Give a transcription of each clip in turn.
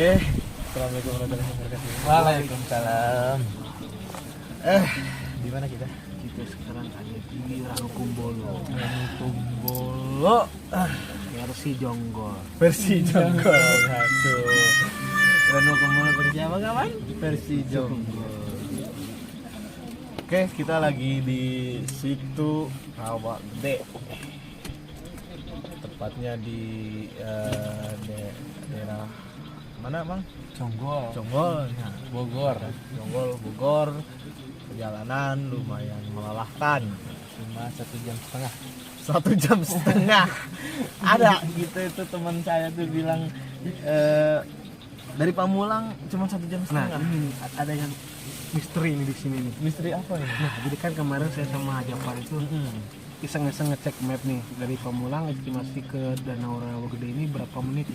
Oke, assalamualaikum warahmatullahi wabarakatuh. Waalaikumsalam. Di mana kita? Kita sekarang ada di Ranukumbolo. Ranukumbolo. Versi Jonggol. Versi Jonggol. Aduh. Ranukumbolo versi apa kawan? Versi Jonggol. Oke, kita lagi di situ Rawa Gede. Tepatnya di daerah mana, Bang? Jonggol. Jonggol, nah, Bogor. Jonggol, Bogor. Perjalanan lumayan melelahkan. Cuma 1 jam setengah. 1 jam setengah. Ada gitu itu teman saya tuh bilang dari Pamulang cuma 1 jam Nah, setengah. ini ada yang misteri nih di sini nih. Misteri apa ini? Nah, jadi kan kemarin saya sama Japar itu iseng-iseng ngecek map nih dari Pamulang estimasi ke Danau Rawa Gede ini berapa menit.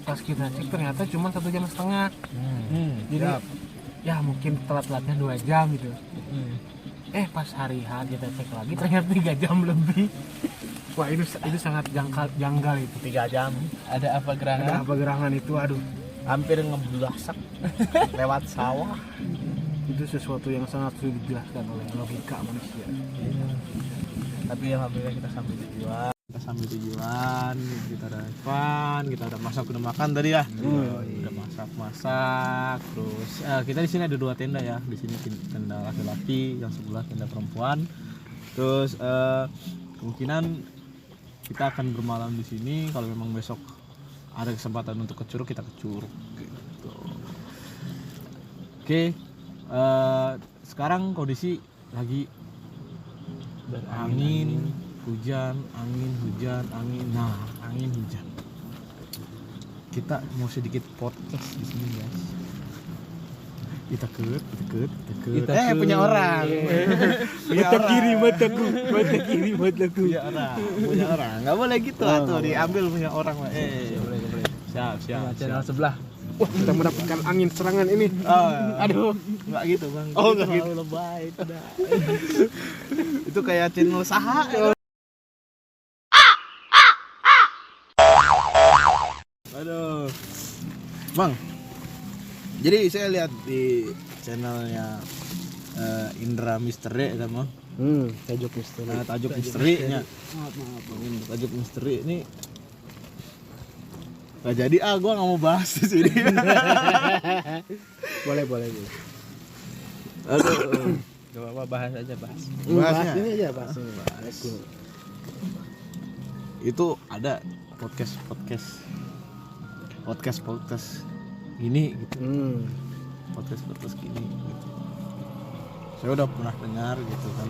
Pas kita cek ternyata cuma 1 jam setengah. Jadi ya mungkin telat-telatnya 2 jam gitu. Pas hari H kita cek lagi ternyata 3 jam lebih. Wah, itu sangat janggal itu. 3 jam. Ada apa gerangan itu? Aduh, Hampir ngeblasak lewat sawah. itu sesuatu yang sangat sulit dijelaskan oleh logika manusia. Tapi alhamdulillah kita sampai tujuan. Kita udah fun, kita udah udah makan tadi ya. Udah masak. Terus kita di sini ada 2 tenda ya. Di sini tenda laki-laki, yang sebelah tenda perempuan. Terus kemungkinan kita akan bermalam di sini. Kalau memang besok ada kesempatan untuk ke Curug, kita ke Curug gitu. Oke. Sekarang kondisi lagi berangin, hujan. Nah, angin hujan. Kita mau sedikit podcast di sini, guys. Kita punya orang. Mata kiri mataku. Punya orang. Enggak boleh gitu tuh, diambil punya orang. Boleh. Siap. Channel sebelah. Wah, kita mendapatkan angin serangan ini. Aduh, enggak gitu, Bang. Enggak gitu. Lebay itu dah. Itu kayak channel saha. Aduh. Bang. Jadi saya lihat di channelnya Indra Misteri sama Tajuk misteri. Tajuk Misterinya. Tajuk Misteri ini gak jadi gua nggak mau bahas di sini. boleh. Aduh. Gak apa-apa, bahas ini aja. Bahas. Itu ada podcast gini gitu. Podcast gini gitu. Saya udah pernah dengar gitu kan.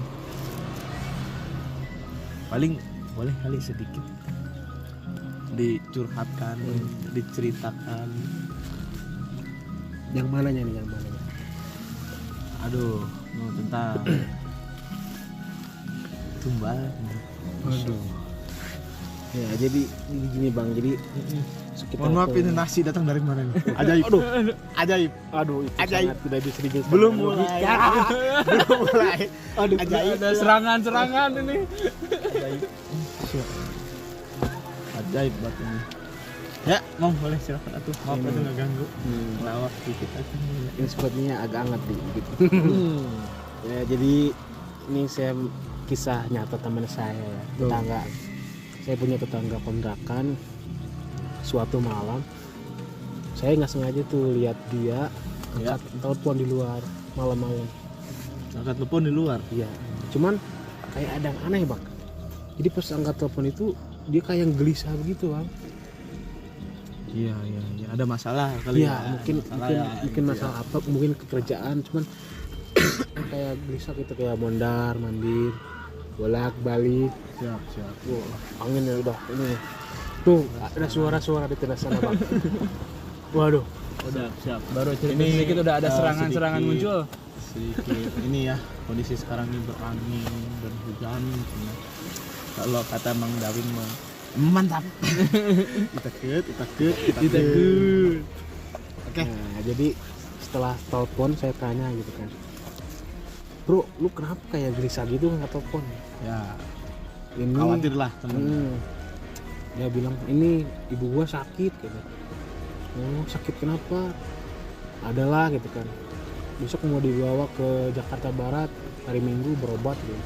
Paling boleh kali sedikit dicurhatkan, diceritakan. Yang mananya? Aduh, tentang tumbal. Aduh. Ya, jadi gini Bang, jadi Mohon maaf, ini nasi datang dari mana nih? Ajaib. Aduh, itu Ajaib. sangat tidak bisa dijelaskan. Belum mulai. Aduh, ajaib. ada serangan ini. Ajaib banget ini. Ya, Mong, boleh silakan atuh. Maaf aku nggak ganggu. Lawak dikit aja. Ini sepertinya agak hangat gitu. Ya, jadi ini saya kisah nyata teman saya ya. Tetangga. Saya punya tetangga kontrakan. Suatu malam saya nggak sengaja tuh lihat dia angkat telepon di luar malam-malam. Angkat telepon di luar? Iya. Cuman kayak ada yang aneh Bang. Jadi pas angkat telepon itu dia kayak yang gelisah begitu Bang. Iya. Ada masalah kali ya. Mungkin masalah apa? Mungkin kekerjaan. Cuman kayak gelisah gitu, kayak mondar mandir, bolak-balik. Siap. Wah, anginnya udah ini. Tuh, ada suara-suara di tenda sana Bang. Waduh. Udah siap. Baru cerita ini sedikit udah ada serangan-serangan muncul. Sedikit ini ya, kondisi sekarang ini berangin dan hujan gitu. Kalau kata Mang Dawin mah mantap. Kita Oke. Nah, jadi setelah telepon saya tanya gitu kan. Bro, lu kenapa kayak gelisah gitu nggak telepon? Ya, ini khawatir lah temen. Dia bilang ini ibu gua sakit gitu. Oh sakit kenapa? Adalah gitu kan. Besok mau dibawa ke Jakarta Barat hari Minggu berobat gitu.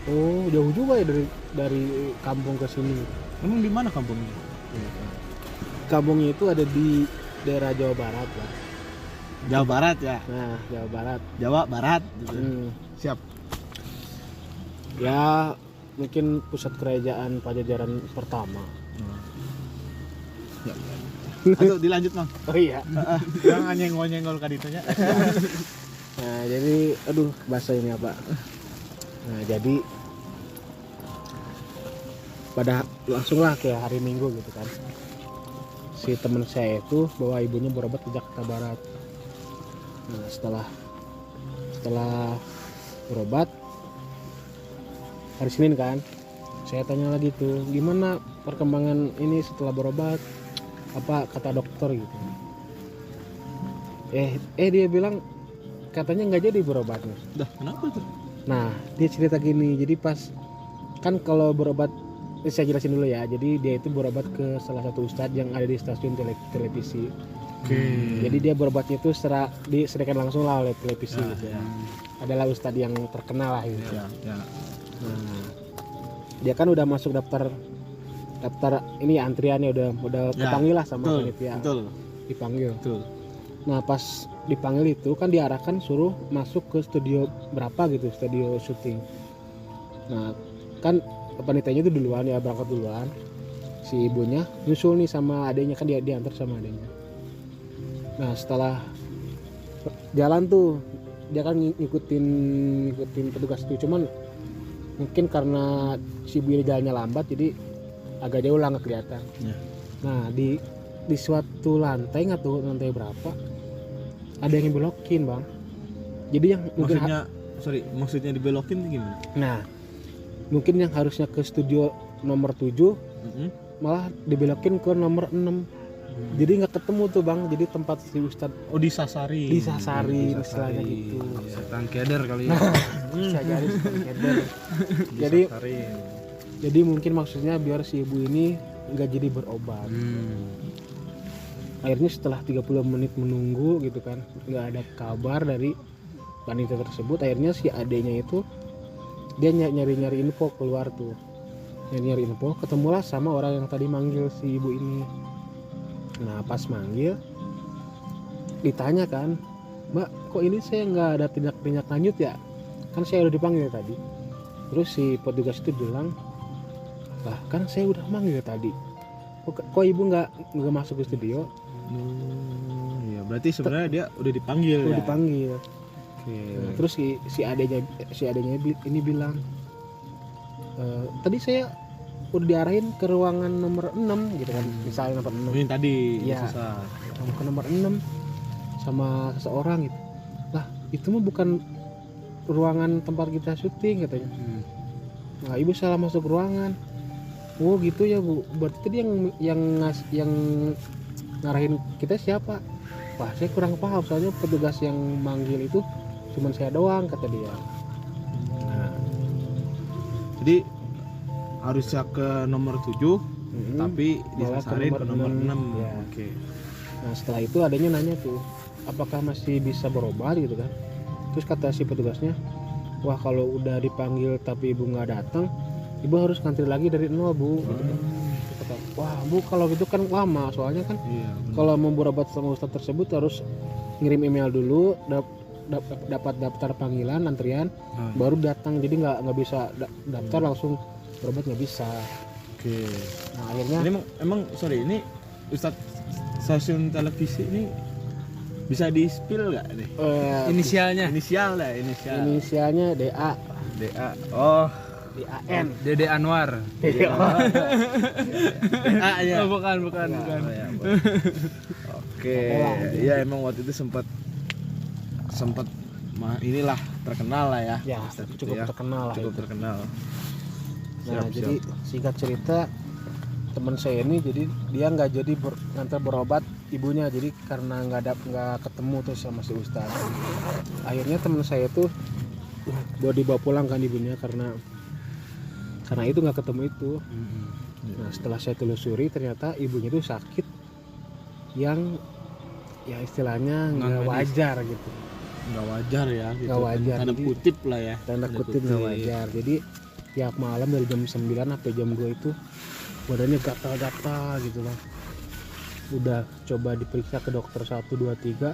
Oh jauh juga ya dari kampung ke sini. Emang di mana kampungnya? Kampungnya itu ada di daerah Jawa Barat lah. Jawa Barat ya. Nah Jawa Barat. Jawa Barat gitu. Siap. Ya mungkin pusat kerajaan Pajajaran pertama. Ya. Aduh dilanjut Mang. Oh iya. Jangan nyenggol-nyenggol kaditunya. Nah jadi aduh bahasa ini apa? Nah jadi pada langsung lah ke hari Minggu gitu kan. Si teman saya itu bawa ibunya berobat ke Jakarta Barat. Nah setelah berobat hari Senin kan, saya tanya lagi tuh gimana perkembangan ini setelah berobat, apa kata dokter gitu. Dia bilang katanya nggak jadi berobatnya. Dah kenapa tuh? Nah dia cerita gini, jadi pas kan kalau berobat, saya jelasin dulu ya. Jadi dia itu berobat ke salah satu ustadz yang ada di stasiun televisi. Jadi dia berobatnya itu disediakan langsung lah oleh televisi gitu ya. Adalah ustadz yang terkenal lah gitu. Ya. Nah, dia kan udah masuk daftar ini antriannya udah kepanggil lah sama panitia. Betul. Dipanggil. Betul. Nah pas dipanggil itu kan diarahkan suruh masuk ke studio berapa gitu, studio syuting. Nah kan panitianya itu duluan ya, berangkat duluan. Si ibunya nyusul nih sama adiknya, kan dia diantar sama adiknya. Nah setelah jalan tuh dia kan ngikutin petugas itu, cuman mungkin karena si ibu jalannya lambat jadi agak jauh lah nggak kelihatan. Ya. Nah di suatu lantai nggak tahu lantai berapa ada yang belokin bang. Jadi yang mungkin maksudnya dibelokin gimana? Nah mungkin yang harusnya ke studio nomor 7 malah dibelokin ke nomor 6. Jadi nggak ketemu tuh bang, jadi tempat si Ustadz disasari istilahnya gitu. Setan keder kali ya. Bisa jadi setan keder. Jadi mungkin maksudnya biar si ibu ini nggak jadi berobat. Akhirnya setelah 30 menit menunggu gitu kan, nggak ada kabar dari panitia tersebut. Akhirnya si adenya itu dia nyari info keluar tuh, nyari info, ketemulah sama orang yang tadi manggil si ibu ini. Nah pas manggil ditanya kan, Mbak kok ini saya nggak ada tindak lanjut ya, kan saya udah dipanggil tadi. Terus si petugas itu bilang, lah kan saya udah manggil tadi, kok ibu nggak masuk ke studio. Iya berarti sebenarnya dia udah dipanggil. Dipanggil. Okay. Nah, terus si adanya ini bilang, tadi saya udah diarahin ke ruangan nomor 6 gitu kan, misalnya nomor 6 ini tadi ya, ke nomor 6 sama seseorang gitu. Lah itu mah bukan ruangan tempat kita syuting katanya. Nah ibu salah masuk ruangan. Oh gitu ya bu, berarti tadi yang ngarahin kita siapa? Wah saya kurang paham, soalnya petugas yang manggil itu cuman saya doang kata dia. Nah, jadi harusnya ke nomor 7 tapi disasarin ke nomor 6 ya. Oke. Nah setelah itu adanya nanya tuh, apakah masih bisa berobat gitu kan. Terus kata si petugasnya, wah kalau udah dipanggil tapi ibu nggak datang, ibu harus ngantri lagi dari nol bu gitu kan. Kata, wah bu kalau gitu kan lama, soalnya kan kalau mau berobat sama ustadz tersebut harus ngirim email dulu, dapat daftar panggilan antrian, baru datang. Jadi nggak bisa daftar langsung berobat, nggak bisa. Oke. Nah akhirnya ini emang ini ustadz stasiun televisi ini bisa di spill nggak nih? Inisialnya DA. Oh DAN. Dede Anwar. ya. Oh, bukan. Ya, oke. Ya emang waktu itu sempat inilah terkenal lah ya. Ya cukup terkenal lah. Cukup terkenal. Nah jadi singkat cerita, teman saya ini jadi dia nggak jadi ngantar berobat ibunya, jadi karena nggak ketemu tuh sama si ustadz. Akhirnya teman saya tuh buat dibawa pulang kan ibunya karena itu nggak ketemu itu. Nah setelah saya telusuri ternyata ibunya itu sakit yang ya istilahnya nggak wajar gitu. Nggak wajar ya gitu. Nggak wajar, Tanda jadi- kutip lah ya. Tanda kutip nggak wajar. Jadi tiap malam dari jam 9 sampai jam 2 itu badannya gatal-gatal gitu Bang. Udah coba diperiksa ke dokter 1, 2, 3,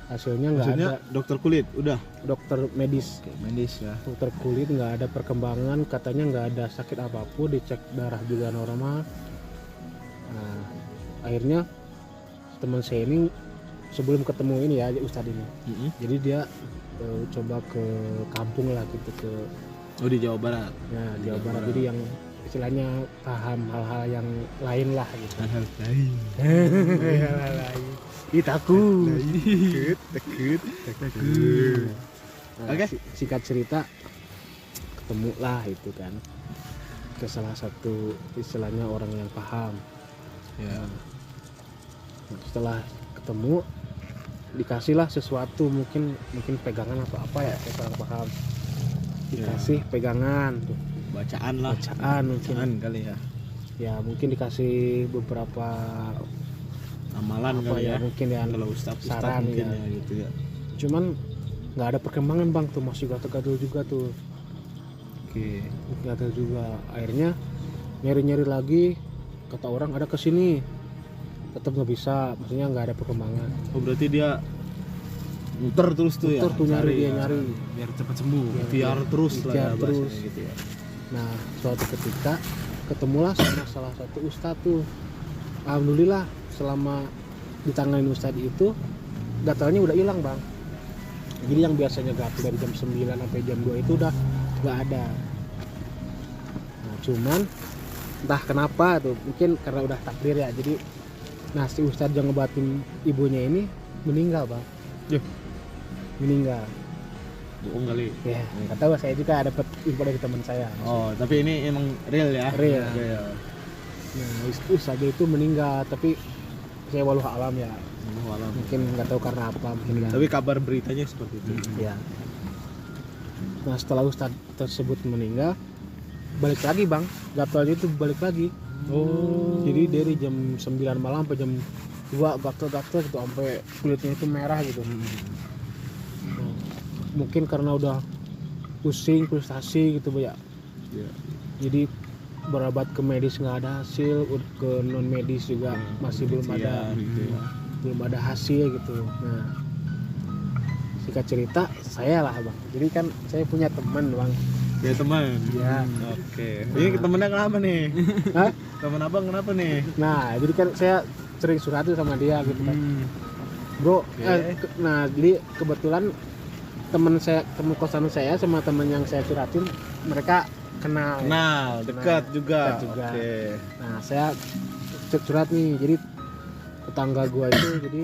hasilnya nggak Maksudnya ada. dokter kulit udah. Dokter medis, Oke, medis ya. dokter kulit nggak ada perkembangan, katanya nggak ada sakit apapun, dicek darah juga normal. Nah, akhirnya teman saya ini sebelum ketemu ini ya Ustadz ini, Mm-mm. jadi dia coba ke kampung lah gitu, ke Oh di Jawa Barat. ya Di Jawa Jawa Barat, Barat. jadi yang istilahnya paham hal-hal yang lain lah gitu. Hal lain. Hal-hal lain. Ih, takut. Takut. Nah, Oke. Singkat cerita, ketemu lah itu kan ke salah satu istilahnya orang yang paham. Ya. Nah, setelah ketemu dikasihlah sesuatu, mungkin pegangan atau apa ya, saya kurang paham. Dikasih pegangan tuh, Bacaan lah. bacaan mungkin. Bacaan kali ya. Ya mungkin dikasih beberapa Amalan apa kali ya, ya. mungkin ya Kalau ustaz saran mungkin ya. ya gitu ya. Cuman nggak ada perkembangan Bang, tuh masih gatal-gatal juga tuh, Oke. gatal juga. Akhirnya nyari-nyari lagi, kata orang ada kesini, tetap nggak bisa, maksudnya nggak ada perkembangan. Oh berarti dia muter terus tuh ya. Muter tuh nyari, dia nyari. biar cepat sembuh. Iya, Ikhtiar iya. terus lah ya Ikhtiar terus. bahasanya gitu ya. Nah suatu ketika ketemulah sama salah satu ustadz tuh. Alhamdulillah selama ditanganin ustadz itu gatalnya udah hilang Bang. Jadi yang biasanya gatal dari jam 9 sampai jam 2 itu udah nggak ada. Nah cuman entah kenapa tuh, mungkin karena udah takdir ya, jadi nah si ustadz yang ngebatin ibunya ini meninggal Bang. Yuh. Meninggal Bohong kali. ya, nggak tahu, saya juga dapat info dari teman saya. Oh tapi ini emang real ya. Real. Real. Nah ustadz itu meninggal, tapi saya walau alam ya, Walau. mungkin nggak tahu karena apa, mungkin nggak. Tapi kabar beritanya seperti itu. Ya. Nah setelah ustadz tersebut meninggal, balik lagi Bang, gatalnya itu balik lagi. Oh. Jadi dari jam 9 malam sampai jam 2 gatal-gatal gitu, sampai kulitnya itu merah gitu. Nah, mungkin karena udah pusing, frustasi gitu ya. Ya. Jadi berobat ke medis nggak ada hasil, ke non medis juga masih belum ada, Gitu ya. belum ada hasil gitu. Nah singkat cerita saya lah Bang, jadi kan saya punya teman Bang. Ya teman. Ya. Oke. Ini temennya kenapa nih? Hah? Temen abang kenapa nih? Nah jadi kan saya sering surat tuh sama dia gitu kan, bro. Oke. Nah jadi kebetulan teman kosan saya sama teman yang saya curatin, mereka kenal. Kenal, dekat juga. dekat juga. Oke. Nah saya curhat nih, jadi tetangga gua itu jadi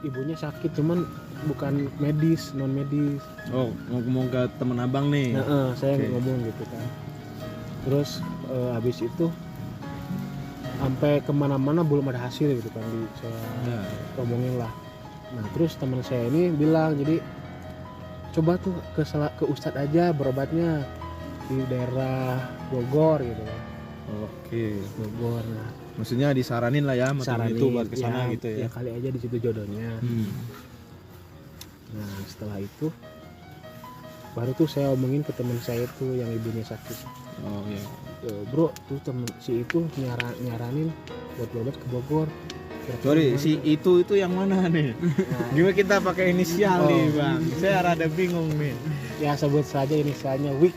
ibunya sakit, cuman bukan medis, non medis. Oh, ngomong ke temen abang nih. Nah, saya Oke. ngomong gitu kan. Terus habis itu sampai kemana-mana belum ada hasil gitu kan, saya Ya. ngomongin lah. Nah terus teman saya ini bilang, jadi coba tuh ke ustadz aja berobatnya di daerah Bogor gitu kan. Oke. Bogor. Nah Maksudnya disaranin lah ya sama temen saranin, itu buat kesana gitu ya. ya kali aja di situ jodohnya. Nah setelah itu baru tuh saya omongin ke teman saya tuh yang ibunya sakit. Oh iya. Bro tuh temen si itu nyaranin buat berobat ke Bogor. Sorry, si itu yang mana nih? Nah, Gimana kita pakai inisial Oh. nih, Bang? Saya rada bingung nih. ya sebut saja inisialnya Wik.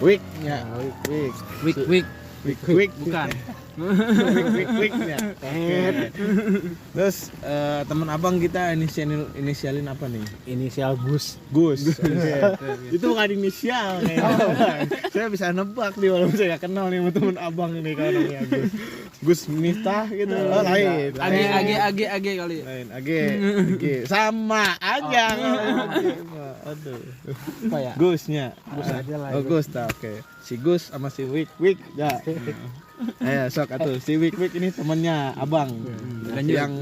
Wik ya. Nah, Wik. Wik. Wik. Bukan. Wik ya. Oke. Terus teman abang kita inisialin apa nih? Inisial Gus. Gus. Oke. Itu bukan inisial kayaknya. Saya bisa nebak nih walaupun saya nggak kenal nih sama teman abang ini kalau namanya Gus. Gus Miftah gitu. Oh, lain. Ag kali ya. Lain. Age. Sama aja. Aduh. Apa ya? Gusnya. Gus aja lah. Oh, Gus ta. Oke. Si Gus sama si Wik ya. Ayo sok atuh si Wik ini temennya abang. Lanjut. Yang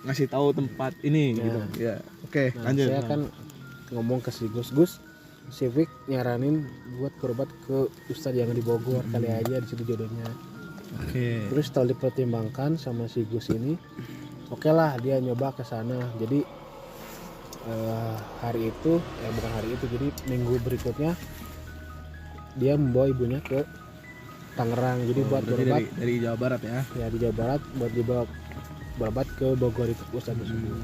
ngasih tahu tempat ini Ya. gitu. Ya. Oke, Nah, lanjut. saya kan ngomong ke si Gus, si Wik nyaranin buat berobat ke ustadz yang di Bogor, kali aja di situ jodohnya. Oke. Terus setelah dipertimbangkan sama si Gus ini, Oke lah dia nyoba ke sana. Jadi hari itu bukan hari itu, jadi minggu berikutnya dia membawa ibunya ke Tangerang. Jadi buat berobat dari Jawa Barat ya. ya di Jawa Barat, buat dibawa berobat ke Bogor itu pusat tersebut.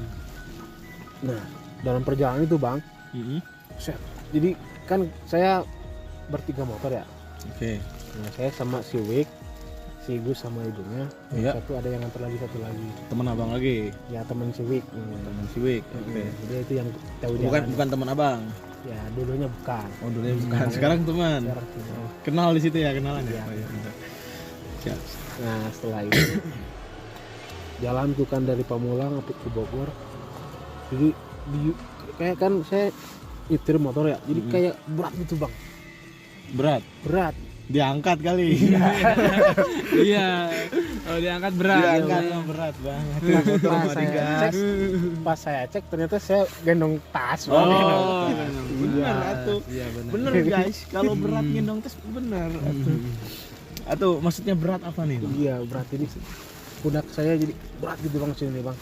Nah dalam perjalanan itu bang, jadi kan saya bertiga motor ya. Oke. Nah, saya sama si Wik, si Gus sama ibunya. Iya. Satu ada yang antar lagi, satu lagi. Teman abang lagi. Ya teman si Wik. Teman si Wik. Oke. Jadi itu yang tahu Bukan teman abang. Ya dulunya bukan. Oh dulunya bukan. Sekarang teman. Sekarang teman. Kenal di situ ya, kenalan ya. Iya. Oh, iya. Siap. Nah setelah itu jalan tuh kan dari Pamulang ke Bogor. Jadi kayak kan saya nyetir motor ya. Jadi kayak berat gitu bang. Berat. Diangkat kali. Iya. Oh diangkat berat. Diangkat Ya. berat banget. Pas saya cek ternyata saya gendong tas. Oh, Bang. bener Iya. atuh. Iya benar. Bener guys, kalau berat gendong tes bener atuh. Atau maksudnya berat apa nih? Bang? Iya berat ini pundak saya jadi berat gitu bang sini bang.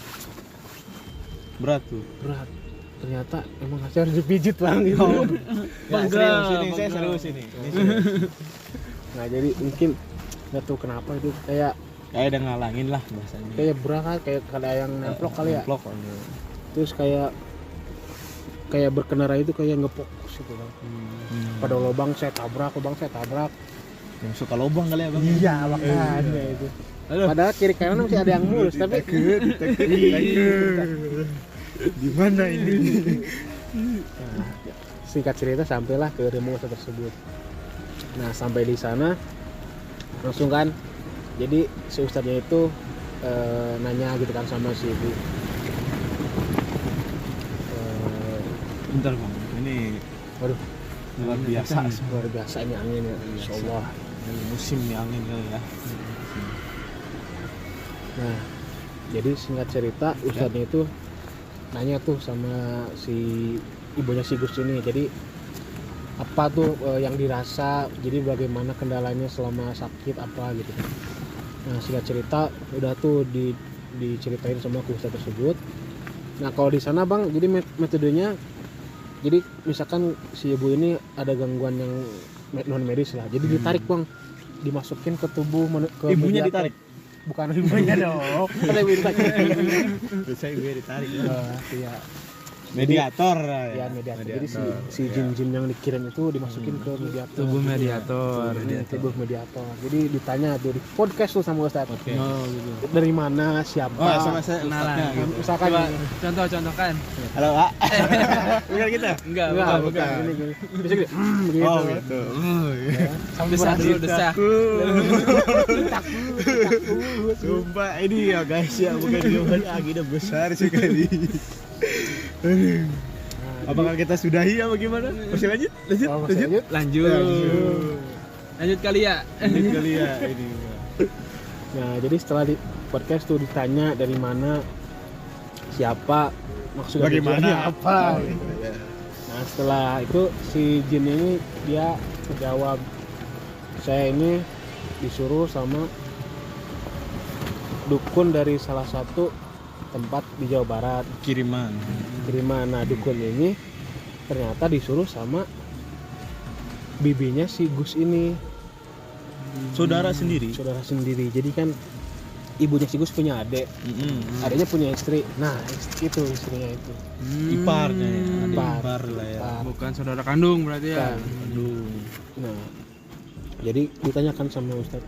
Berat tuh. Berat. Ternyata emang saya harus dipijit bang gitu. Ya, serius ini, saya serius ini. Ini serius. Nah jadi mungkin nggak tahu kenapa itu kayak Kayak udah ngalangin lah bahasanya. kayak berat, kayak ada yang nemplok kali ya. Nemplok. Terus kayak berkendara itu kayak ngefokus gitu bang. Pada lubang saya tabrak. Yang suka lobang kali ya bang. Iya makanya itu. Aduh. Padahal kiri kanan masih ada yang mulus tapi Gimana ini? Nah, singkat cerita sampailah ke remote tersebut. Nah sampai di sana langsung kan, jadi si ustadznya itu nanya gitu kan sama si ibu. Bentar bang, ini Waduh, luar biasa. luar biasa ini angin ya, insya Allah. Ini musim nih angin kali ya. Nah jadi singkat cerita ustadznya itu nanya tuh sama si ibunya si Gus ini. Jadi apa tuh yang dirasa, jadi bagaimana kendalanya selama sakit apa gitu. Nah singkat cerita udah tuh diceritain sama Gus tersebut. Nah kalau di sana bang, jadi metodenya, jadi misalkan si ibu ini ada gangguan yang non medis lah, jadi ditarik bang, dimasukin ke tubuh ke Ibunya mediator. ditarik. Bukan ibunya dong, ada ibu ditarik. Bisa ibu ditarik. Iya. Mediator Ya mediator. Jadi si jin-jin yang dikirim itu dimasukin ke mediator. Tubuh mediator. Tubuh mediator. Jadi ditanya tuh di podcast tuh sama Ustadz. Oke. Oh gitu. Dari mana, siapa? Oh, sama saya Kenalan. ustadznya gitu. Misalkan Coba contohkan. Halo, Pak. Bukan kita. Enggak, enggak, bukan. bukan. Gini. Bisa gini. Begitu. Oh, gitu. Ya. Sambil Desah dulu, desah. Sumpah ini ya guys ya, bukan jawaban agenda besar sekali. Apakah kita sudahi apa gimana? Masih lanjut? Lanjut. Lanjut kali ya. Lanjut kali ya ini. Nah, jadi setelah di podcast tuh ditanya dari mana, siapa, maksudnya Bagaimana? tujuannya apa. Nah, setelah itu si jin ini dia menjawab, saya ini disuruh sama dukun dari salah satu tempat di Jawa Barat, Kiriman. Nah dukun ini ternyata disuruh sama bibinya si Gus ini, Saudara sendiri. saudara sendiri. Jadi kan ibunya si Gus punya adik, adiknya punya istri. Nah itu istrinya itu. Iparnya ya. Ipar. Ipar lah ya. Ipar. Bukan saudara kandung berarti ya. Bukan. Aduh. Nah jadi ditanyakan sama Ustadz,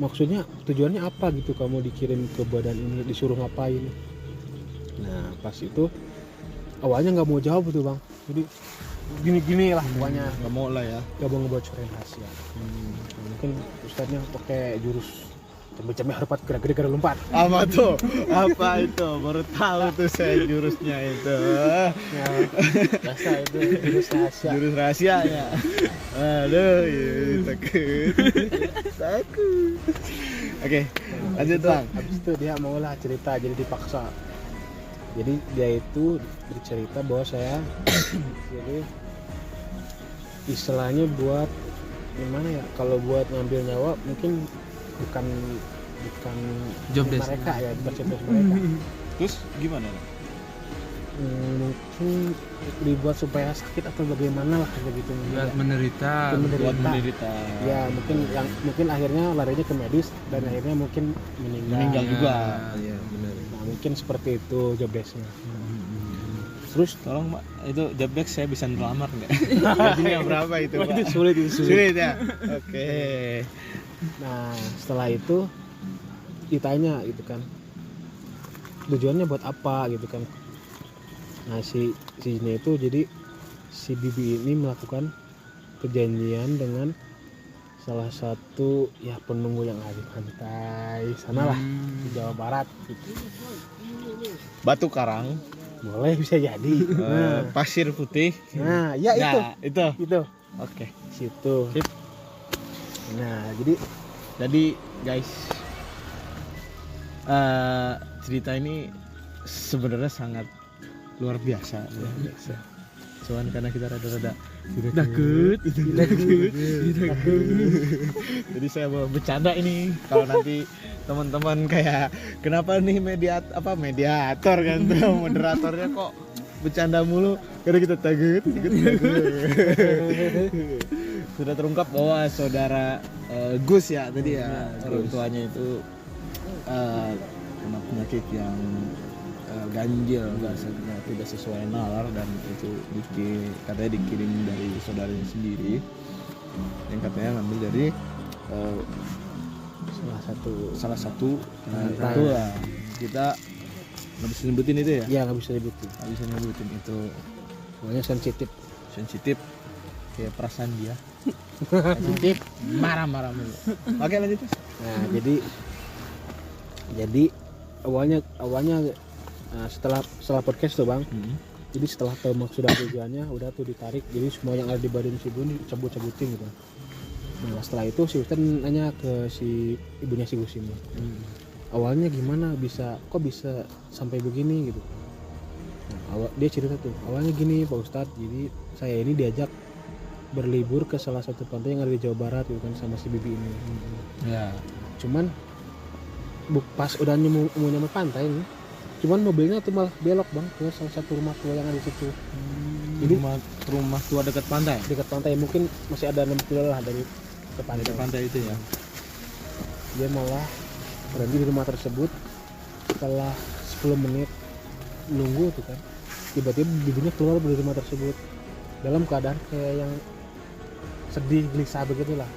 maksudnya tujuannya apa gitu kamu dikirim ke badan ini, disuruh ngapain? Nah pas itu awalnya nggak mau jawab tuh bang, jadi gini lah pokoknya, Nggak mau lah ya. nggak mau ngebocorin rahasia. Mungkin Ustadznya pakai jurus jambe-jambe harpat gerak-gerak lompat. Apa tuh? Apa itu? Baru tahu tuh saya jurusnya itu. Ya, biasa itu jurus rahasia. Jurus rahasianya. Aduh, ya, takut. Oke, lanjut bang. Habis itu dia maulah cerita, jadi dipaksa. Jadi dia itu bercerita bahwa saya jadi istilahnya buat gimana ya, kalau buat ngambil nyawa mungkin bukan bukan Job di desk. mereka ya, bukan job desk mereka. Terus gimana? Mungkin dibuat supaya sakit atau bagaimana lah begitu. Buat menderita. Buat menderita. Ya mungkin akhirnya larinya ke medis dan akhirnya mungkin Meninggal Ya. juga. Iya, benar. Nah, mungkin seperti itu job desk-nya. Terus Tolong Mbak, itu job desk saya bisa ngelamar nggak? Gajinya berapa itu Pak? itu sulit. Sulit ya? Oke. Nah, setelah itu ditanya gitu kan. Tujuannya buat apa gitu kan. Nah, si ini itu jadi si Bibi ini melakukan perjanjian dengan salah satu ya penunggu yang ada di pantai sana lah di Jawa Barat gitu. Batu Karang, Boleh bisa jadi. Nah, pasir putih. ya itu. Nah, itu. Itu Oke. situ. Sip. Nah, jadi Guys, cerita ini sebenarnya sangat luar biasa. Cuman karena kita rada-rada takut. Jadi saya mau bercanda ini. Kalau nanti teman-teman kayak kenapa nih mediator kan tuh moderatornya kok bercanda mulu, karena kita takut. Sudah terungkap bahwa saudara Gus ya tadi ya, orang tuanya itu kena penyakit yang ganjil, tidak sesuai nalar, dan itu katanya dikirim dari saudaranya sendiri yang katanya ngambil dari salah satu itu lah, kita nggak bisa nyebutin itu ya, ya nggak bisa dibutuh. nggak bisa nyebutin itu, Pokoknya sensitif. kayak perasaan dia sensitif, marah-marah mulu. Oke, lanjut Mas. Nah, jadi awalnya setelah podcast tuh Bang. Jadi setelah tahu maksud dan tujuannya udah tuh ditarik. Jadi semua yang ada di badan si Gun dicabut-cabutin gitu. Nah, setelah itu si Ustadz nanya ke si ibunya si Gus ini. Awalnya gimana kok bisa sampai begini gitu. Nah, dia cerita tuh, awalnya gini Pak Ustadz, jadi saya ini diajak berlibur ke salah satu pantai yang ada di Jawa Barat gitu kan sama si Bibi ini. Ya. Cuman pas udah mau nyampe pantai nih, cuman mobilnya tuh malah belok Bang ke salah satu rumah tua yang ada di situ. Jadi rumah tua dekat pantai. dekat pantai mungkin masih ada 6 kilo lah dari ke pantai. Dekat pantai itu ya. Dia malah berhenti di rumah tersebut. Setelah 10 menit nunggu tuh kan, tiba-tiba bibinya keluar dari rumah tersebut dalam keadaan kayak yang sedih, gelisah begitulah.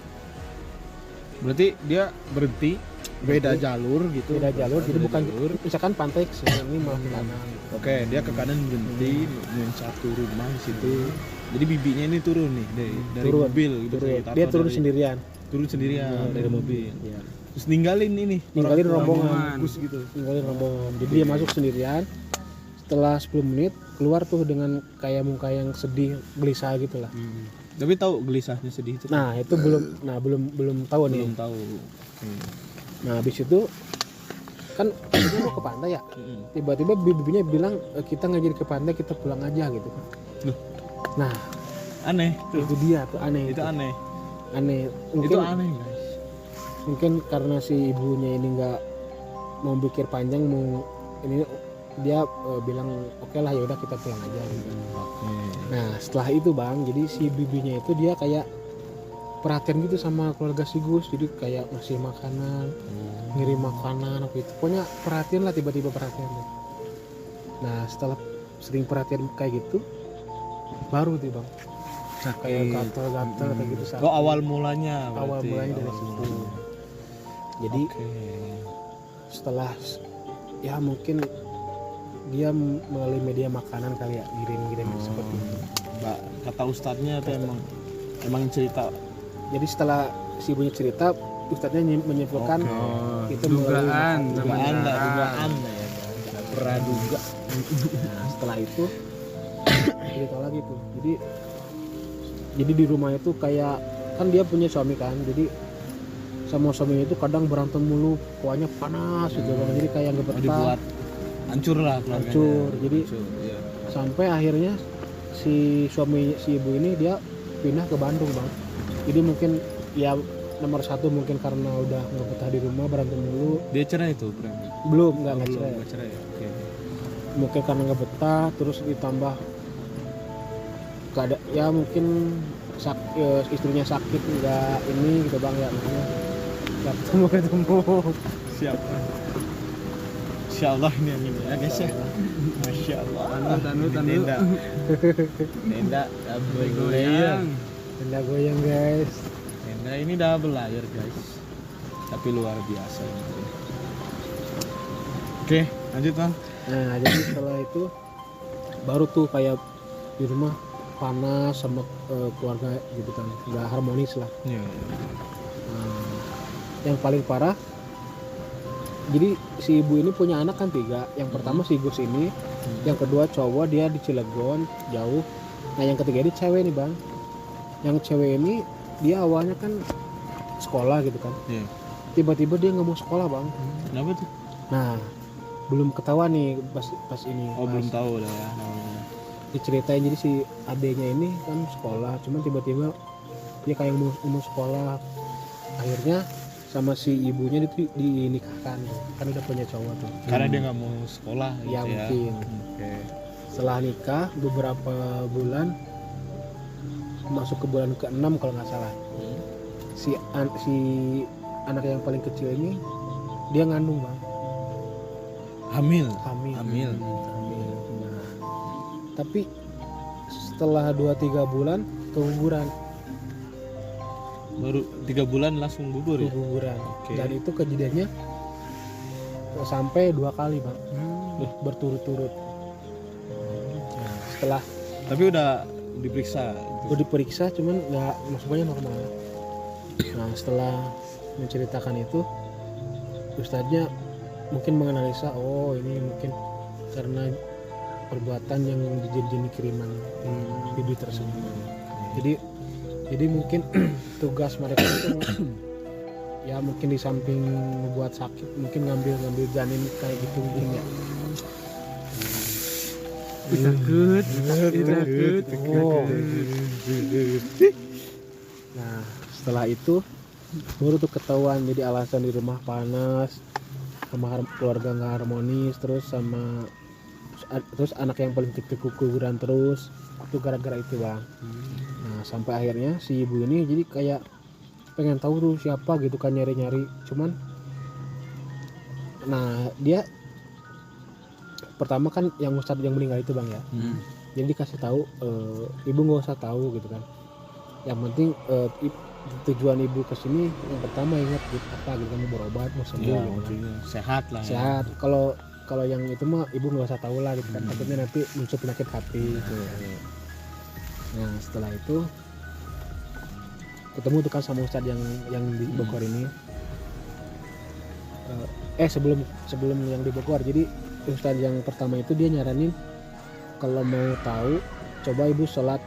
Berarti dia berhenti beda jalur gitu. Beda jalur, jadi bukan jalur. misalkan pantai ke sini malah ke kanan. Oke, dia ke kanan berhenti dengan satu rumah di situ. Jadi bibinya ini turun nih dari Turun, mobil gitu. Dia turun sendirian. Turun sendirian dari mobil. Ya. Terus ninggalin Ninggalin orang tua rombongan. Gus gitu. Ninggalin rombongan. Jadi dia masuk sendirian. Setelah 10 menit keluar tuh dengan kayak muka yang sedih, gelisah gitu lah. Tapi tahu gelisahnya sedih itu? Nah, itu belum tahu nih. Belum tahu. Nah, habis itu kan kita mau ke pantai ya. Tiba-tiba bibinya bilang kita nggak jadi ke pantai, kita pulang aja gitu kan. Loh. Nah, Aneh tuh. itu dia tuh aneh. Itu aneh. Aneh. Itu aneh, guys. Mungkin karena si ibunya ini nggak mau pikir panjang, ini dia bilang oke lah, ya udah kita pulang aja gitu. Nah, setelah itu Bang, jadi si bibinya itu dia kayak perhatian gitu sama keluarga si Gus, jadi kayak ngasih makanan, ngirim makanan apa itu, pokoknya perhatian lah, tiba-tiba perhatian. Nah, setelah sering perhatian kayak gitu, baru tuh Bang kayak gatal-gatal kayak gitu. Oh, awal mulanya dari situ. Jadi setelah ya mungkin dia melalui media makanan kali ya, ngirim seperti itu. Mbak, kata ustadznya itu emang cerita. Jadi setelah si ibunya cerita, ustadznya menyimpulkan itu dugaan ya, nggak pernah duga. Nah, setelah itu cerita lagi tuh. Jadi di rumah itu kayak kan dia punya suami kan, jadi sama suaminya itu kadang berantem mulu, pokoknya panas gitu Bang. Jadi kayak nggak betah. Dibuat hancur lah keluarganya. Hancur. Jadi iya. sampai akhirnya si ibu ini dia pindah ke Bandung Bang. Jadi mungkin ya nomor satu mungkin karena udah nggak betah di rumah, berantem mulu. Dia cerai tuh, Prem. Belum, nggak Belum, cerai. nggak cerai ya. Oke. Mungkin karena nggak betah, terus ditambah keadaan ya mungkin istrinya sakit, nggak ini gitu bang ya, makanya nggak ketemu. Siap. Insya Allah ini angin ya guys ya. Masya Allah. Tanu. Tenda double layer. Goyang. Tenda goyang guys. Tenda ini double layer guys. Tapi luar biasa ini. Oke, lanjut bang. Nah jadi setelah itu baru tuh kayak di rumah panas sama keluarga gitu kan, nggak harmonis lah. Iya. Nah, yang paling parah, jadi si ibu ini punya anak kan 3. Yang pertama si Gus ini, yang kedua cowok, dia di Cilegon jauh. Nah yang ketiga ini cewek nih bang. Yang cewek ini dia awalnya kan sekolah gitu kan, Iya. tiba-tiba dia nggak mau sekolah bang. Kenapa tuh? Nah belum ketahuan nih pas ini. Oh, pas belum tahu lah ya namanya. diceritain, jadi si adenya ini kan sekolah, cuman tiba-tiba dia kayak mau sekolah. Akhirnya sama si ibunya itu dinikahkan kan, udah punya cowok tuh. Karena dia nggak mau sekolah gitu Ya, ya. mungkin. Oke. Setelah nikah beberapa bulan, masuk ke bulan ke-6 kalau nggak salah, si anak yang paling kecil ini dia ngandung bang, Hamil. hamil. Nah, tapi setelah 2-3 bulan keguguran. Baru 3 bulan langsung gugur ya. Keguguran. Oke. Dan itu kejadiannya sampai 2 kali bang, berturut-turut. Nah, setelah Tapi udah diperiksa. udah diperiksa cuman nggak, maksudnya normal. Nah setelah menceritakan itu, ustadznya mungkin menganalisa, oh ini mungkin karena perbuatan yang dijadiin kiriman bibi tersebut. Jadi mungkin tugas mereka itu ya mungkin di samping buat sakit, mungkin ngambil janin kayak gitu mungkin ya. Takut. Oh. Nah setelah itu baru tuh ketahuan, jadi alasan di rumah panas, sama keluarga nggak harmonis, terus anak yang paling kecil keguguran terus, itu gara-gara itu bang. Nah sampai akhirnya si ibu ini jadi kayak pengen tahu tuh siapa gitu kan, nyari-nyari. Cuman nah dia pertama kan yang ustadz yang meninggal itu bang ya, jadi dikasih tahu ibu nggak usah tahu gitu kan, yang penting tujuan ibu kesini yang pertama ingat gitu, apa gitu, kamu berobat mau sembuh Ya, gitu kan. maksudnya sehat lah. Ya. Sehat. Kalau yang itu mah ibu nggak usah tahu lah gitu kan, takutnya nanti muncul penyakit hati gitu. Nah setelah itu ketemu tuh kan sama ustadz yang di Bogor ini. Sebelum yang di Bogor, jadi ustadz yang pertama itu dia nyaranin kalau mau tahu coba ibu sholat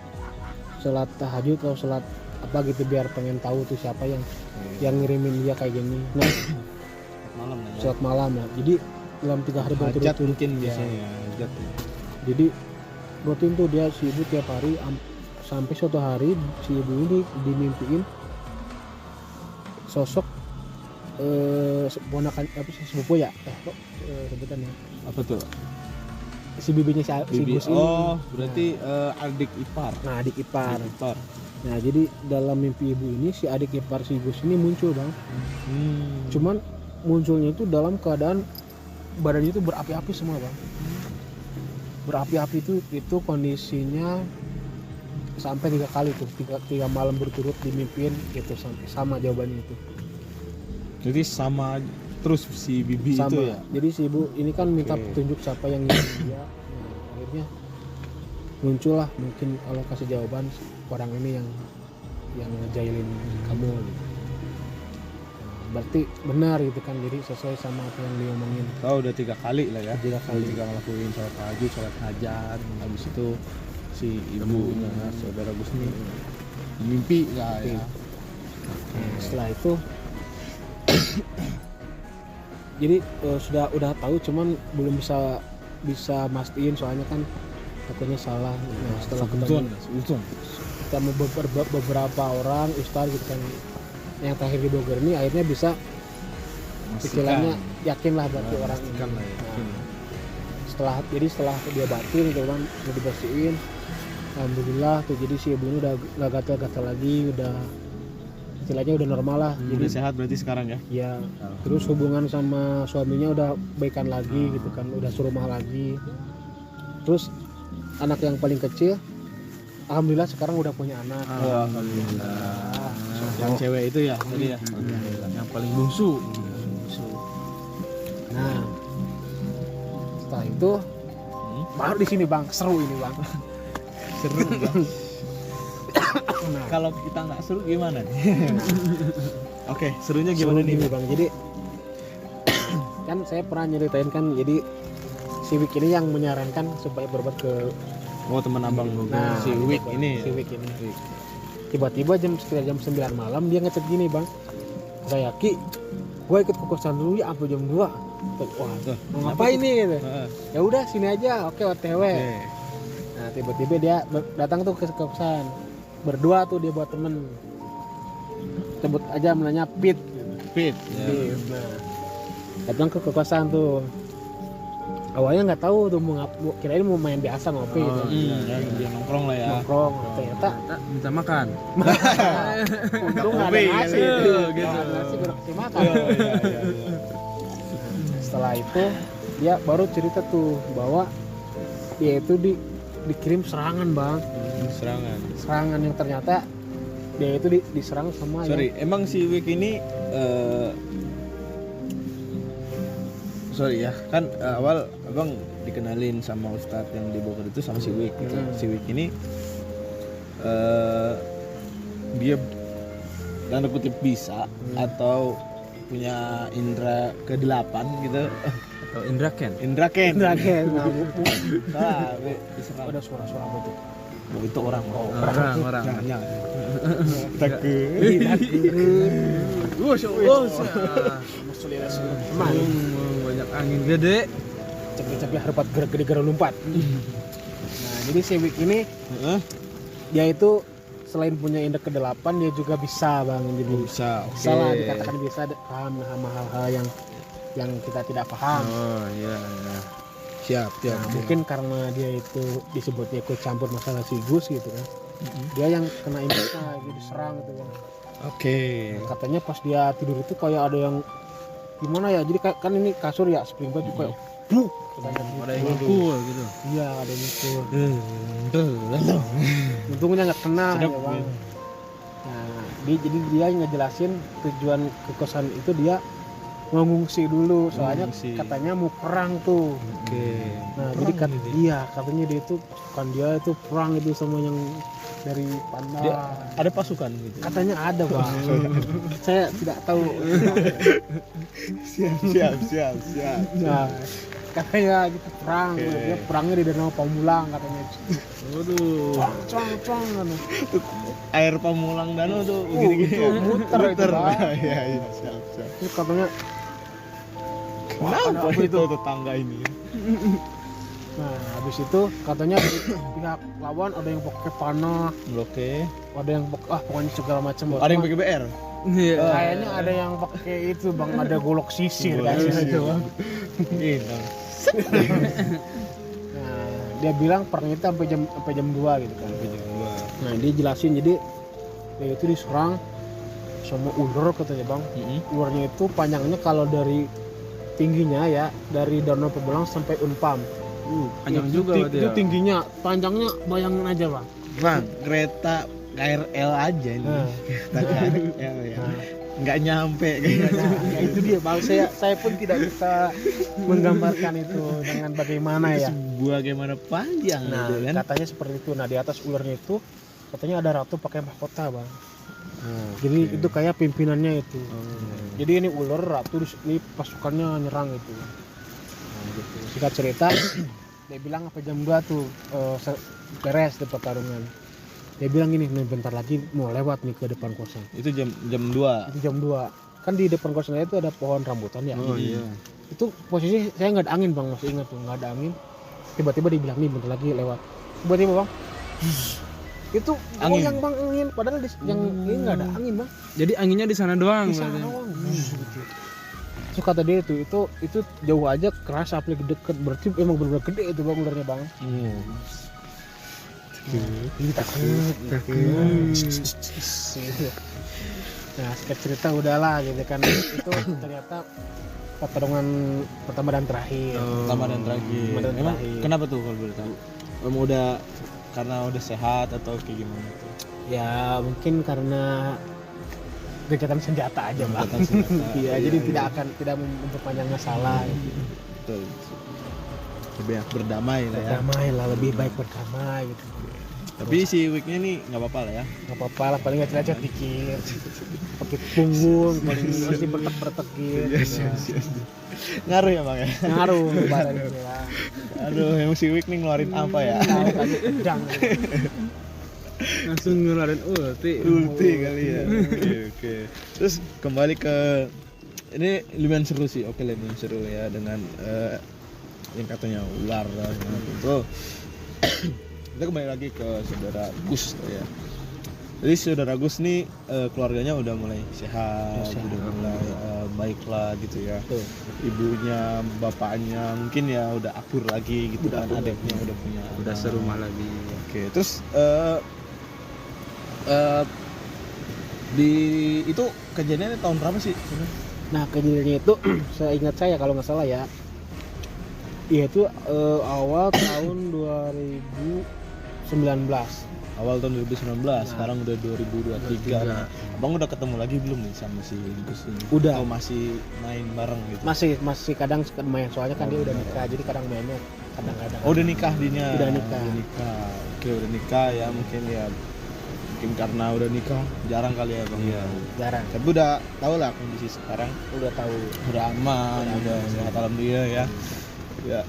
tahajud atau sholat apa gitu, biar pengen tahu tuh siapa yang ngirimin dia kayak gini. Nah Malam lah ya. sholat malam ya, jadi dalam 3 hari Hajat berturut-turut mungkin ya. biasanya ya. Hajat ya. Jadi rutin tuh dia si ibu tiap hari sampai suatu hari si ibu ini dimimpiin sosok ponakan apa sih, sepupu ya, sebutannya Apa tuh? si bibinya si Bibi. Gus ini. Oh, berarti adik ipar. Nah adik ipar. Adik ipar. Nah jadi dalam mimpi ibu ini si adik ipar si Gus ini muncul bang. Cuman munculnya itu dalam keadaan badannya itu berapi-api semua bang. Berapi-api itu kondisinya sampai 3 kali tuh, 3 malam berturut dimimpiin gitu, sama jawabannya itu. Jadi sama terus si bibi Sama. itu ya. Jadi si ibu ini kan minta Oke. petunjuk siapa yang ngirim dia. Nah, akhirnya muncullah mungkin kalau kasih jawaban orang ini yang ngejailin kamu gitu. Nah, berarti benar gitu kan, jadi sesuai sama apa yang diomongin. Oh, udah 3 kali lah ya. 3 kali. 3 ngelakuin sholat tahajud, sholat hajat. Habis itu si ibunya, saudara Gus ini mimpi lah ya. Nah, setelah itu jadi udah tahu, cuman belum bisa mastiin soalnya kan takutnya salah. Nah, setelah ketemu Uzon. kita beberapa orang ustaz gitu kan, yang terakhir di Bogor ini akhirnya bisa istilahnya yakin lah berarti orang ini. Memastikan lah ya. Nah, setelah dia batin gitu kan udah dibersihin, alhamdulillah tuh jadi si ibu ini udah gak gatal-gatal lagi, udah istilahnya udah normal lah. Jadi Udah sehat berarti sekarang ya. ya terus hubungan sama suaminya udah baikan lagi gitu kan, udah serumah lagi. Terus anak yang paling kecil alhamdulillah sekarang udah punya anak. Alhamdulillah. Yang cewek itu ya tadi ya. Yang paling bungsu. Nah setelah itu baru di sini bang, seru ini bang. Seru Bang. Nah, Kalau kita nggak seru gimana nih? Oke, serunya gimana seru nih? gini bang, jadi kan saya pernah nyeritain kan, jadi si Wik ini yang menyarankan supaya berobat ke Oh teman abang lu, si gitu, Wik Bang. ini. Si Wik ini. Tiba-tiba sekitar jam 9 malam dia ngechat gini bang, saya Ki, gue ikut ke kosan dulu ya sampai jam 2. Wah, Tuh, mau ngapain nih gitu. Heeh. Ya udah sini aja, oke OTW. Oke. Nah tiba-tiba dia datang tuh ke kosan, berdua tuh dia buat temen, sebut aja namanya Pit. Fit. Pit. Nah datang ke kosan tuh, awalnya nggak tahu tuh kirain mau main biasa ngopi gitu. Dia nongkrong lah ya. Nongkrong, ternyata minta makan. untung nggak ada Ngopi, nasi gitu. gitu. Nggak ada nasi gue kasih makan. Iya. Setelah itu dia baru cerita tuh bahwa dia itu dikirim serangan bang, serangan yang ternyata dia itu diserang sama Sorry, emang si Wik ini sorry ya, kan awal abang dikenalin sama Ustadz yang di Bogor itu sama si Wik gitu. Si Wik ini dia tanda kutip bisa atau punya indra ke-8 gitu. Atau Indra Ken. Indra Ken. yang Nah, diserang. ada suara-suara begitu. Oh, itu orang. Orang. Jangan. Takut. Emang Banyak angin gede. cepet-cepet harpat gerak gede gerak lompat. Nah jadi si Wik ini Heeh. dia itu selain punya indra ke-8 dia juga bisa bang, jadi Bisa. bisa lah dikatakan bisa paham sama hal-hal yang kita tidak paham. Oh iya. Siap. Nah, mungkin karena dia itu disebutnya ikut campur masalah sigus gitu kan, dia yang kena imbasnya gitu, diserang gitu kan. Oke. Katanya pas dia tidur itu kayak ada yang gimana ya, jadi kan ini kasur ya spring bed kayak buk Ada yang cool gitu. iya ada yang itu. Untungnya nggak kena ya Sedap, bang. ya. Nah jadi dia ngejelasin tujuan ke kosan itu dia mau ngungsi dulu, soalnya Ngungsi. katanya mau perang tuh. Oke. Nah jadi katanya dia itu pasukan dia itu perang itu sama yang dari Panda. Dia ada pasukan gitu. Katanya ada bang. Saya tidak tahu. Siap. Nah katanya gitu perang, Oke. dia perangnya di Danau Pamulang katanya. Waduh. Cong kan. Air Pamulang Danau tuh Itu gini-gini. muter itu bang. Iya, siap. Terus katanya Kenapa apa itu tetangga ini? nah habis itu katanya dari pihak lawan ada yang pakai panah, Oke. ada yang pokoknya segala macam. Ada yang pakai BR? Iya. Kayaknya ada yang pakai itu bang, ada golok sisir Golok kayaknya sisir. itu bang. Gitu. Nah dia bilang perang itu sampai jam 2 gitu kan. Nah dia jelasin jadi dia itu diserang sama ular katanya bang. Ularnya itu panjangnya kalau dari tingginya ya dari Danau Pamulang sampai Unpam. Panjang Itu juga berarti itu ya. tingginya, panjangnya bayangin aja bang. Bang, kereta KRL aja nih. Nah. Kereta KRL ya. Nah, Nggak nyampe kayaknya. ya itu dia bang, saya pun tidak bisa menggambarkan itu dengan bagaimana ya. Sebuah gimana panjang Nah gitu kan. katanya seperti itu. Nah di atas ularnya itu katanya ada ratu pakai mahkota bang. Jadi itu kayak pimpinannya itu. Jadi ini ular ratu di pasukannya nyerang itu. Nah, gitu. Singkat cerita dia bilang apa jam 2 tuh beres di pertarungan. Dia bilang gini, nih bentar lagi mau lewat nih ke depan kosan. Itu jam 2. Itu jam 2. Kan di depan kosan itu ada pohon rambutan ya. Oh iya. Itu posisi saya nggak ada angin bang, masih ingat tuh nggak ada angin. Tiba-tiba dibilang nih bentar lagi lewat. Tiba-tiba bang Itu Angin. goyang bang angin, padahal yang ini nggak ada angin bang. Jadi anginnya di sana doang. Di sana berarti. doang. Gitu. Terus kata dia itu jauh aja kerasa apalagi deket, berarti emang benar-benar gede itu bang ularnya bang. Ini takut. Nah singkat cerita udahlah gitu kan, itu ternyata pertarungan pertama dan terakhir. Pertama dan terakhir. Pertama dan Emang terakhir. kenapa tuh kalau boleh tahu? Emang udah karena udah sehat atau kayak gimana tuh? Ya mungkin karena gencatan senjata aja bang. Gencatan senjata. Iya, Iya, jadi iya. tidak memperpanjang masalah. Gitu. Betul. Lebih berdamai lah ya. Berdamai lah, lebih baik berdamai gitu. Tapi si Wignya nih nggak apa-apa lah ya. Nggak apa-apa lah, paling nggak cerita dikit. Pakai punggung, paling masih bertek-bertek gitu. Ngaruh ya bang ya. Ngaruh badan gitu lah. Aduh, emang si Wig nih ngeluarin apa ya? Tahu kali pedang. Langsung ngeluarin ulti. Ulti kali ya. Oke. Terus kembali ke ini lumayan seru sih. Oke, lumayan seru ya dengan yang katanya ular lah gitu. Kita kembali lagi ke saudara Gus tuh ya. Jadi saudara Gus nih keluarganya udah mulai sehat, udah mulai baik lah gitu ya. Tuh. Ibunya, bapaknya mungkin ya udah akur lagi gitu kan, adiknya udah punya. Udah anak. serumah lagi. Oke, terus di itu kejadiannya tahun berapa sih? Nah kejadiannya itu seingat saya kalau nggak salah ya, iya itu awal tahun 2019. Awal tahun 2019, sekarang udah 2023. Nah, Abang udah ketemu lagi belum nih sama si Gus ini? Udah. Oh, masih main bareng gitu? Masih kadang main, soalnya kan dia udah nikah, jadi kadang mainnya kadang-kadang. Oh, udah nikah dinya? Udah nikah. Udah nikah. Oke, udah nikah ya, mungkin karena udah nikah jarang kali ya bang. Iya. Jarang. Tapi udah tahu lah kondisi sekarang, Udah tahu. udah aman, udah sehat alhamdulillah ya. Ya.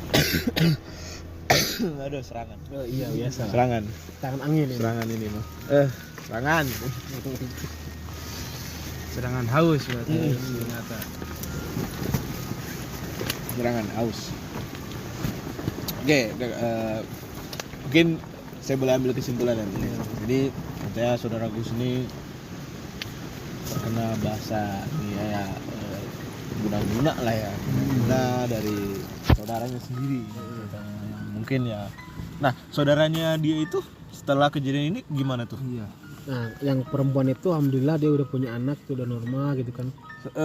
Aduh, serangan. Oh, iya biasa. Serangan. Tangan angin ini. Serangan ini mah. Serangan. Serangan haus berarti. Ternyata. Serangan haus. Oke, mungkin saya boleh ambil kesimpulan ya. Jadi katanya saudara Gus ini terkena bahasa ini ya guna-guna lah ya, guna dari saudaranya sendiri. Mungkin ya. Nah, saudaranya dia itu setelah kejadian ini gimana tuh? Iya. Nah, yang perempuan itu alhamdulillah dia udah punya anak, udah normal gitu kan.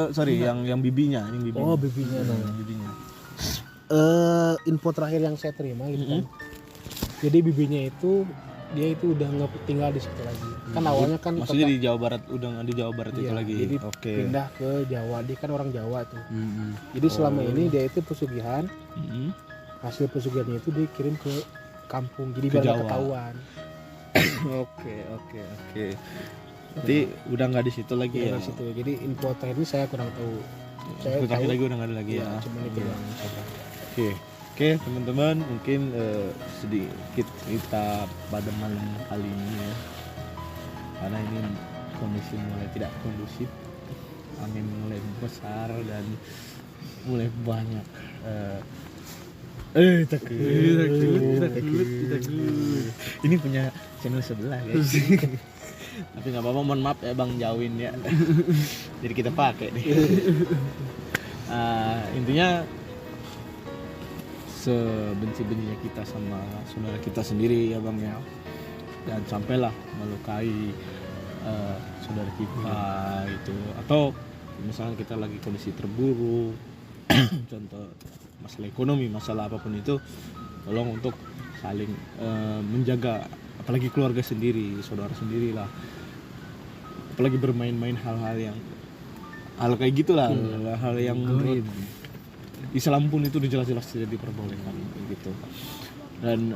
Sorry, yang bibinya, Oh, bibinya. Yang bibinya. Info terakhir yang saya terima gitu kan. Jadi bibinya itu dia itu udah nggak tinggal di situ lagi. Kan awalnya kan Maksudnya di Jawa Barat, udah nggak di Jawa Barat itu iya, lagi. jadi Oke. pindah ke Jawa. Dia kan orang Jawa tuh. Mm-mm. Jadi selama ini dia itu pesugihan, Mm-mm. hasil pesugihannya itu dikirim ke kampung. Jadi Ke biar nggak Jawa. ketahuan. Oke. Berarti udah nggak di situ lagi Iya, ya? di situ. Jadi info terakhir ini saya kurang tahu. Saya Terakhir tahu lagi udah nggak ada lagi ya? cuman itu Iya. yang saya tahu. Oke, teman-teman, mungkin sedikit kita pada malam kali ini ya, karena ini kondisi mulai tidak kondusif, angin mulai besar dan mulai banyak takut. Ini punya channel sebelah guys. Tapi nggak apa-apa, mohon maaf ya Bang Jawin ya. Jadi kita pakai deh. Intinya sebenci-bencinya kita sama saudara kita sendiri ya Bang ya, dan sampailah melukai saudara kita itu, atau misalnya kita lagi kondisi terburuk, contoh masalah ekonomi, masalah apapun itu, tolong untuk saling menjaga, apalagi keluarga sendiri, saudara sendiri lah, apalagi bermain-main hal-hal kayak gitulah, hal yang menurut Islam pun itu jelas-jelas tidak diperbolehkan gitu. Dan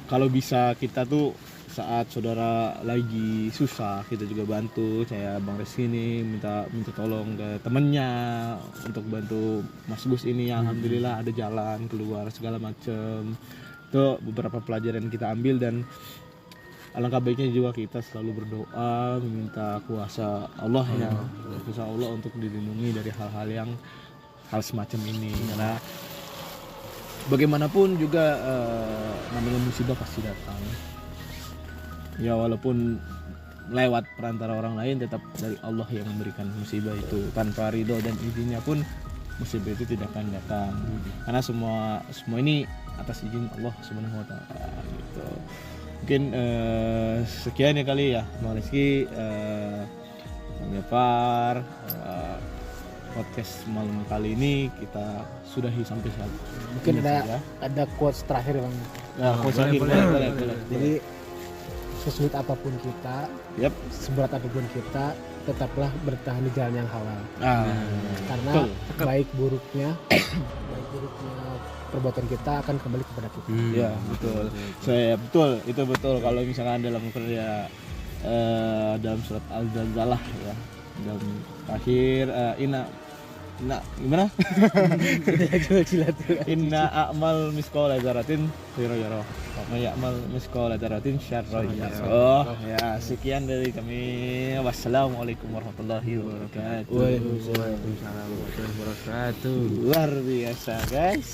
kalau bisa kita tuh saat saudara lagi susah, kita juga bantu. Saya Bang Reski ini minta tolong ke temennya untuk bantu Mas Gus ini yang alhamdulillah ada jalan keluar segala macem. Itu beberapa pelajaran yang kita ambil, dan alangkah baiknya juga kita selalu berdoa meminta kuasa Allah ya, kuasa Allah untuk dilindungi dari hal semacam ini, karena bagaimanapun juga namanya musibah pasti datang, Ya walaupun lewat perantara orang lain, tetap dari Allah yang memberikan musibah itu. Tanpa ridho dan izinnya pun musibah itu tidak akan datang. Karena semua ini atas izin Allah Subhanahu wa taala gitu. Mungkin sekian ya kali ya Bang Rizky, Bang Gafar, podcast malam kali ini kita sudahi sampai saat Mungkin ini saja. ada quotes terakhir Bang. Nah, boleh. Jadi sesulit apapun kita, Yap. seberat apapun kita, tetaplah bertahan di jalan yang halal. Karena betul. baik buruknya perbuatan kita akan kembali kepada kita. Ya betul. Itu betul. Kalau misalkan dalam Al-Qur'an dalam surat Al-Zalzalah ya, dalam akhir gimana? Inna a'mal misqala dzarratin khairan yarah. Wa ya'mal misqala dzarratin syarran yarah. Oh, ya sekian dari kami. Wassalamualaikum warahmatullahi wabarakatuh. Waalaikumsalam warahmatullahi wabarakatuh. Luar biasa guys.